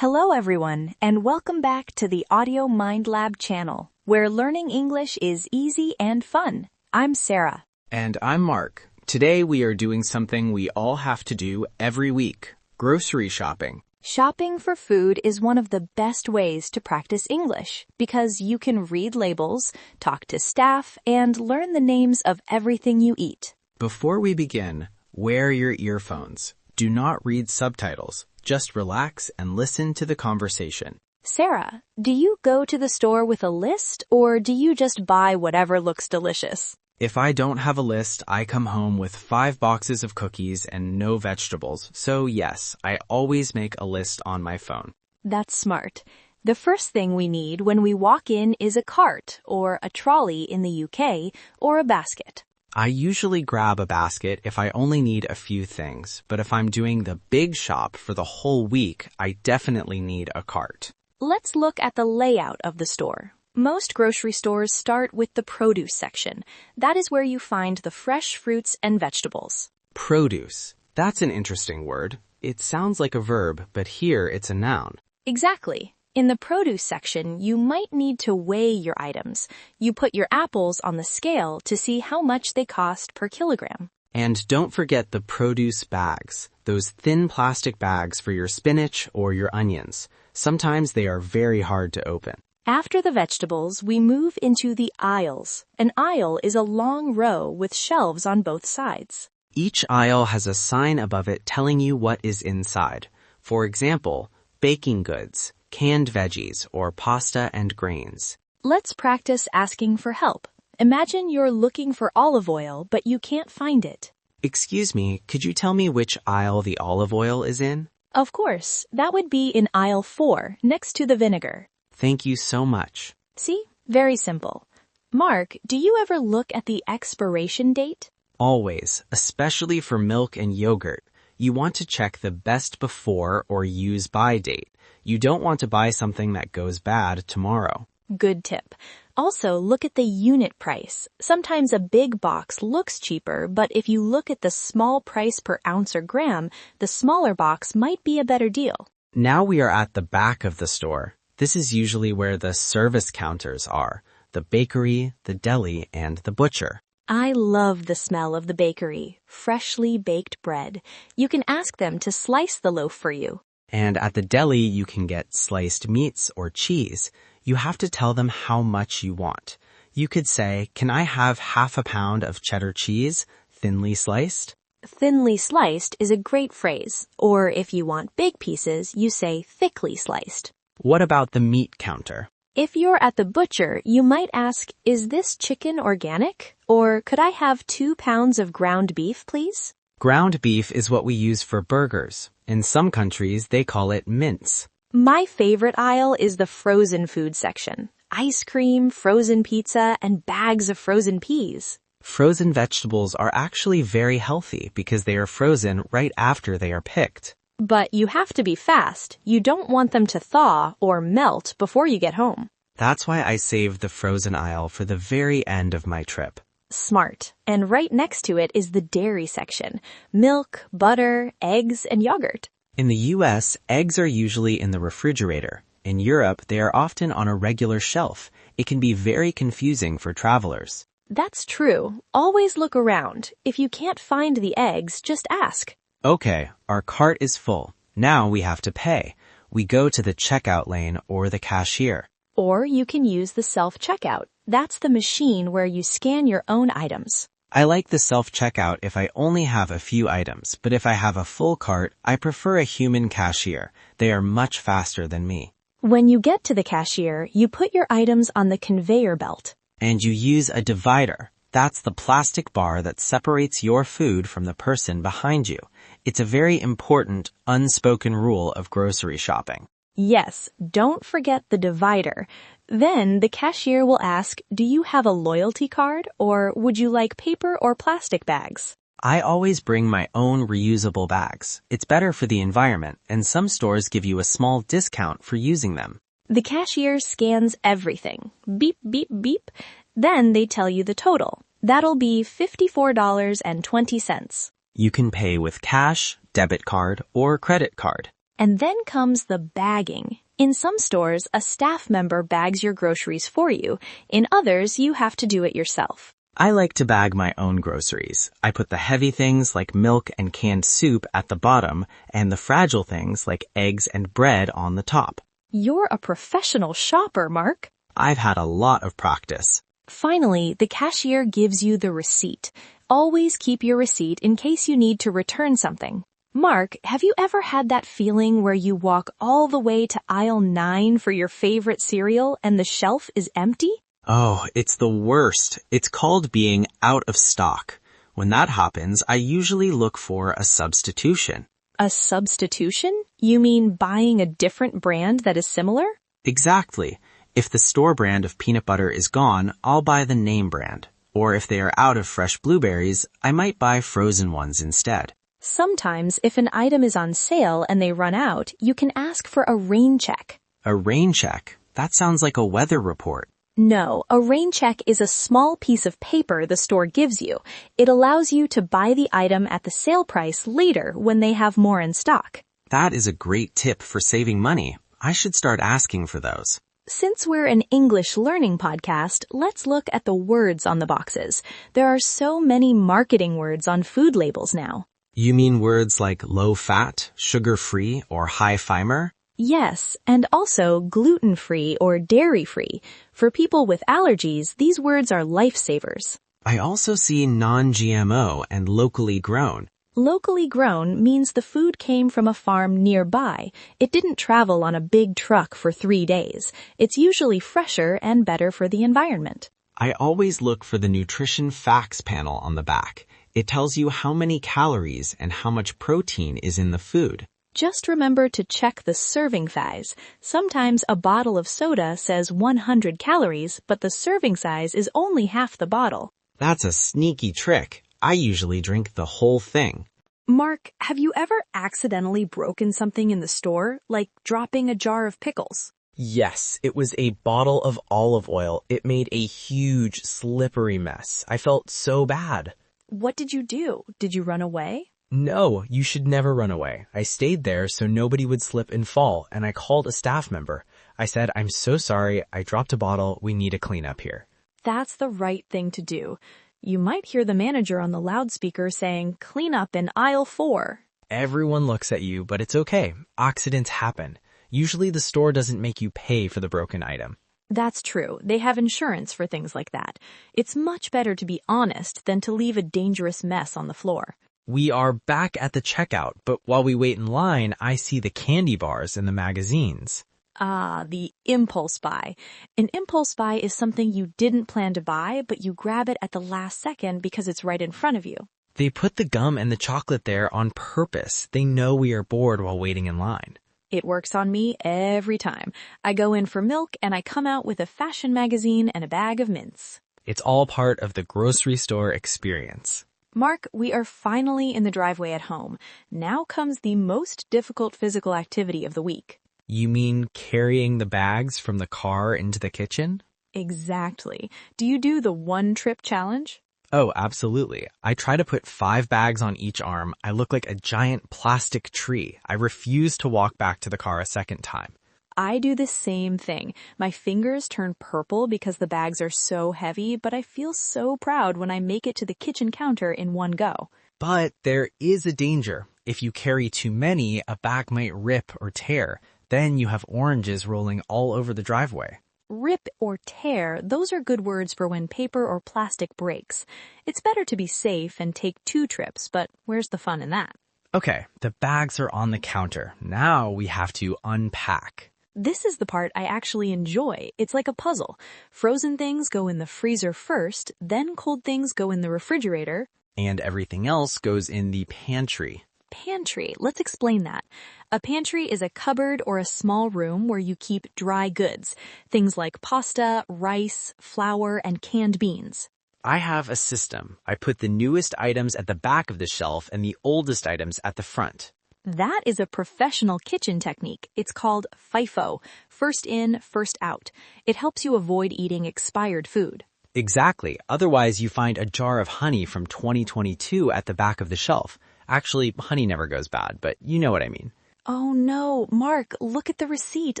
Hello everyone, and welcome back to the Audio Mind Lab channel, where learning English is easy and fun. I'm Sarah. And I'm Mark. Today we are doing something we all have to do every week, grocery shopping. Shopping for food is one of the best ways to practice English because you can read labels, talk to staff, and learn the names of everything you eat. Before we begin, wear your earphones. Do not read subtitles. Just relax and listen to the conversation. Sarah, do you go to the store with a list or do you just buy whatever looks delicious? If I don't have a list, I come home with 5 boxes of cookies and no vegetables. So yes, I always make a list on my phone. That's smart. The first thing we need when we walk in is a cart or a trolley in the UK or a basket. I usually grab a basket if I only need a few things, but if I'm doing the big shop for the whole week, I definitely need a cart. Let's look at the layout of the store. Most grocery stores start with the produce section. That is where you find the fresh fruits and vegetables. Produce. That's an interesting word. It sounds like a verb, but here it's a noun. Exactly. In the produce section, you might need to weigh your items. You put your apples on the scale to see how much they cost per kilogram. And don't forget the produce bags, those thin plastic bags for your spinach or your onions. Sometimes they are very hard to open. After the vegetables, we move into the aisles. An aisle is a long row with shelves on both sides. Each aisle has a sign above it telling you what is inside. For example, baking goods, canned veggies, or pasta and grains. Let's practice asking for help. Imagine you're looking for olive oil, but you can't find it. Excuse me, could you tell me which aisle the olive oil is in? Of course, that would be in aisle 4, next to the vinegar. Thank you so much. See? Very simple. Mark, do you ever look at the expiration date? Always, especially for milk and yogurt. You want to check the best before or use by date. You don't want to buy something that goes bad tomorrow. Good tip. Also, look at the unit price. Sometimes a big box looks cheaper, but if you look at the small price per ounce or gram, the smaller box might be a better deal. Now we are at the back of the store. This is usually where the service counters are, the bakery, the deli, and the butcher. I love the smell of the bakery, freshly baked bread. You can ask them to slice the loaf for you. And at the deli, you can get sliced meats or cheese. You have to tell them how much you want. You could say, "Can I have half a pound of cheddar cheese, thinly sliced?" Thinly sliced is a great phrase. Or if you want big pieces, you say thickly sliced. What about the meat counter? If you're at the butcher, you might ask, "Is this chicken organic?" Or, "Could I have 2 pounds of ground beef, please?" Ground beef is what we use for burgers. In some countries, they call it mince. My favorite aisle is the frozen food section. Ice cream, frozen pizza, and bags of frozen peas. Frozen vegetables are actually very healthy because they are frozen right after they are picked. But you have to be fast. You don't want them to thaw or melt before you get home. That's why I saved the frozen aisle for the very end of my trip. Smart. And right next to it is the dairy section. Milk, butter, eggs, and yogurt. In the US, eggs are usually in the refrigerator. In Europe, they are often on a regular shelf. It can be very confusing for travelers. That's true. Always look around. If you can't find the eggs, just ask. Okay, our cart is full. Now we have to pay. We go to the checkout lane or the cashier. Or you can use the self-checkout. That's the machine where you scan your own items. I like the self-checkout if I only have a few items, but if I have a full cart, I prefer a human cashier. They are much faster than me. When you get to the cashier, you put your items on the conveyor belt. And you use a divider. That's the plastic bar that separates your food from the person behind you. It's a very important, unspoken rule of grocery shopping. Yes, don't forget the divider. Then the cashier will ask, "Do you have a loyalty card or would you like paper or plastic bags?" I always bring my own reusable bags. It's better for the environment, and some stores give you a small discount for using them. The cashier scans everything. Beep, beep, beep. Then they tell you the total. That'll be $54.20. You can pay with cash, debit card, or credit card. And then comes the bagging. In some stores, a staff member bags your groceries for you. In others, you have to do it yourself. I like to bag my own groceries. I put the heavy things like milk and canned soup at the bottom and the fragile things like eggs and bread on the top. You're a professional shopper, Mark. I've had a lot of practice. Finally, the cashier gives you the receipt. Always keep your receipt in case you need to return something. Mark, have you ever had that feeling where you walk all the way to aisle 9 for your favorite cereal and the shelf is empty? Oh, it's the worst. It's called being out of stock. When that happens, I usually look for a substitution. A substitution? You mean buying a different brand that is similar? Exactly. If the store brand of peanut butter is gone, I'll buy the name brand. Or if they are out of fresh blueberries, I might buy frozen ones instead. Sometimes, if an item is on sale and they run out, you can ask for a rain check. A rain check? That sounds like a weather report. No, a rain check is a small piece of paper the store gives you. It allows you to buy the item at the sale price later when they have more in stock. That is a great tip for saving money. I should start asking for those. Since we're an English learning podcast, let's look at the words on the boxes. There are so many marketing words on food labels now. You mean words like low-fat, sugar-free, or high-fiber? Yes, and also gluten-free or dairy-free. For people with allergies, these words are lifesavers. I also see non-GMO and locally grown. Locally grown means the food came from a farm nearby. It didn't travel on a big truck for 3 days. It's usually fresher and better for the environment. I always look for the nutrition facts panel on the back. It tells you how many calories and how much protein is in the food. Just remember to check the serving size. Sometimes a bottle of soda says 100 calories, but the serving size is only half the bottle. That's a sneaky trick. I usually drink the whole thing. Mark, have you ever accidentally broken something in the store, like dropping a jar of pickles? Yes, it was a bottle of olive oil. It made a huge, slippery mess. I felt so bad. What did you do? Did you run away? No, you should never run away. I stayed there so nobody would slip and fall, and I called a staff member. I said, "I'm so sorry, I dropped a bottle, we need a cleanup here." That's the right thing to do. You might hear the manager on the loudspeaker saying, "Clean up in aisle 4. Everyone looks at you, but it's okay. Accidents happen. Usually the store doesn't make you pay for the broken item. That's true. They have insurance for things like that. It's much better to be honest than to leave a dangerous mess on the floor. We are back at the checkout, but while we wait in line, I see the candy bars in the magazines. Ah, the impulse buy. An impulse buy is something you didn't plan to buy, but you grab it at the last second because it's right in front of you. They put the gum and the chocolate there on purpose. They know we are bored while waiting in line. It works on me every time. I go in for milk and I come out with a fashion magazine and a bag of mints. It's all part of the grocery store experience. Mark, we are finally in the driveway at home. Now comes the most difficult physical activity of the week. You mean carrying the bags from the car into the kitchen? Exactly. Do you do the one-trip challenge? Oh, absolutely. I try to put 5 bags on each arm. I look like a giant plastic tree. I refuse to walk back to the car a second time. I do the same thing. My fingers turn purple because the bags are so heavy, but I feel so proud when I make it to the kitchen counter in one go. But there is a danger. If you carry too many, a bag might rip or tear. Then you have oranges rolling all over the driveway. Rip or tear, those are good words for when paper or plastic breaks. It's better to be safe and take 2 trips, but where's the fun in that? Okay, the bags are on the counter. Now we have to unpack. This is the part I actually enjoy. It's like a puzzle. Frozen things go in the freezer first, then cold things go in the refrigerator. And everything else goes in the pantry. Pantry. Let's explain that. A pantry is a cupboard or a small room where you keep dry goods. Things like pasta, rice, flour, and canned beans. I have a system. I put the newest items at the back of the shelf and the oldest items at the front. That is a professional kitchen technique. It's called FIFO, first in, first out. It helps you avoid eating expired food. Exactly. Otherwise, you find a jar of honey from 2022 at the back of the shelf. Actually, honey never goes bad, but you know what I mean. Oh no, Mark, look at the receipt.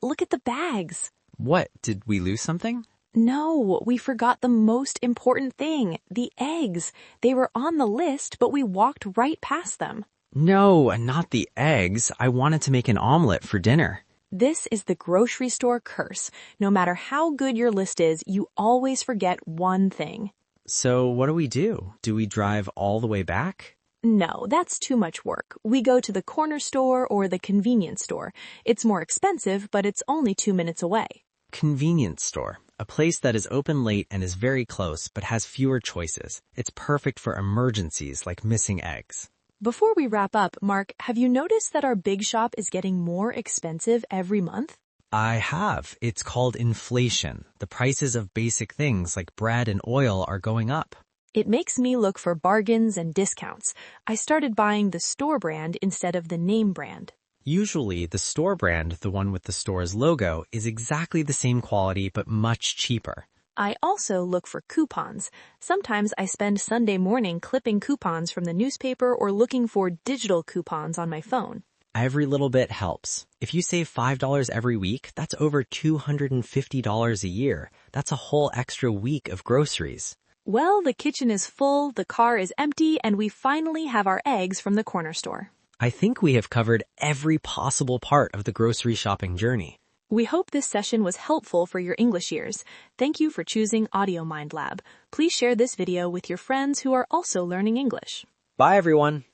Look at the bags. What, did we lose something? No, we forgot the most important thing, the eggs. They were on the list, but we walked right past them. No, not the eggs. I wanted to make an omelet for dinner. This is the grocery store curse. No matter how good your list is, you always forget one thing. So what do? Do we drive all the way back? No, that's too much work. We go to the corner store or the convenience store. It's more expensive, but it's only 2 minutes away. Convenience store. A place that is open late and is very close but has fewer choices. It's perfect for emergencies like missing eggs. Before we wrap up, Mark, have you noticed that our big shop is getting more expensive every month? I have. It's called inflation. The prices of basic things like bread and oil are going up. It makes me look for bargains and discounts. I started buying the store brand instead of the name brand. Usually, the store brand, the one with the store's logo, is exactly the same quality but much cheaper. I also look for coupons. Sometimes I spend Sunday morning clipping coupons from the newspaper or looking for digital coupons on my phone. Every little bit helps. If you save $5 every week, that's over $250 a year. That's a whole extra week of groceries. Well, the kitchen is full, the car is empty, and we finally have our eggs from the corner store. I think we have covered every possible part of the grocery shopping journey. We hope this session was helpful for your English ears. Thank you for choosing Audio Mind Lab. Please share this video with your friends who are also learning English. Bye, everyone.